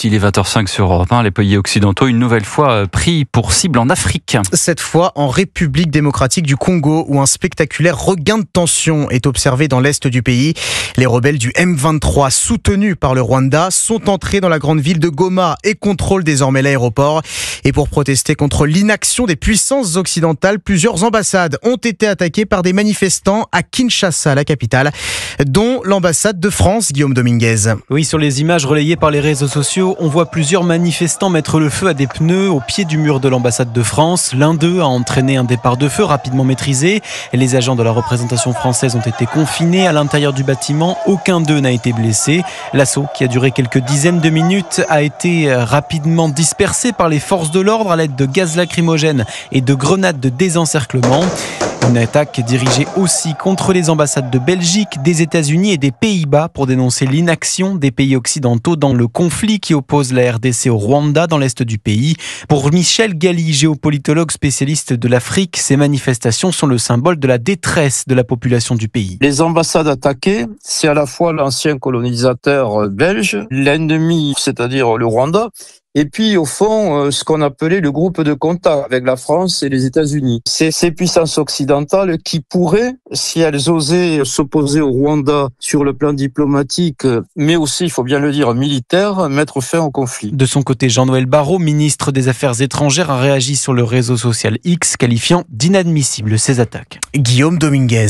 suite, il est 20h05 sur Europe 1. Les pays occidentaux, une nouvelle fois pris pour cible en Afrique. Cette fois en République démocratique du Congo, où un spectaculaire regain de tension est observé dans l'est du pays. Les rebelles du M23, soutenus par le Rwanda, sont entrés dans la grande ville de Goma et contrôlent désormais l'aéroport. Et pour protester contre l'inaction des puissances occidentales, plusieurs ambassades ont été attaquées par des manifestants à Kinshasa, la capitale, dont l'ambassade de France, Guillaume Dominguez. Oui, sur les images relayées par les réseaux sociaux, on voit plusieurs manifestants mettre le feu à des pneus au pied du mur de l'ambassade de France. L'un d'eux a entraîné un départ de feu rapidement maîtrisé. Les agents de la représentation française ont été confinés à l'intérieur du bâtiment. Aucun d'eux n'a été blessé. L'assaut, qui a duré quelques dizaines de minutes, a été rapidement dispersé par les forces de l'ordre à l'aide de gaz lacrymogène et de grenades de désencerclement. Une attaque dirigée aussi contre les ambassades de Belgique, des États-Unis et des Pays-Bas pour dénoncer l'inaction des pays occidentaux dans le conflit qui oppose la RDC au Rwanda dans l'est du pays. Pour Michel Galli, géopolitologue spécialiste de l'Afrique, ces manifestations sont le symbole de la détresse de la population du pays. Les ambassades attaquées, c'est à la fois l'ancien colonisateur belge, l'ennemi, c'est-à-dire le Rwanda, et puis, au fond, ce qu'on appelait le groupe de contact avec la France et les États-Unis. C'est ces puissances occidentales qui pourraient, si elles osaient s'opposer au Rwanda sur le plan diplomatique, mais aussi, il faut bien le dire, militaire, mettre fin au conflit. De son côté, Jean-Noël Barrot, ministre des Affaires étrangères, a réagi sur le réseau social X, qualifiant d'inadmissible ces attaques. Guillaume Dominguez.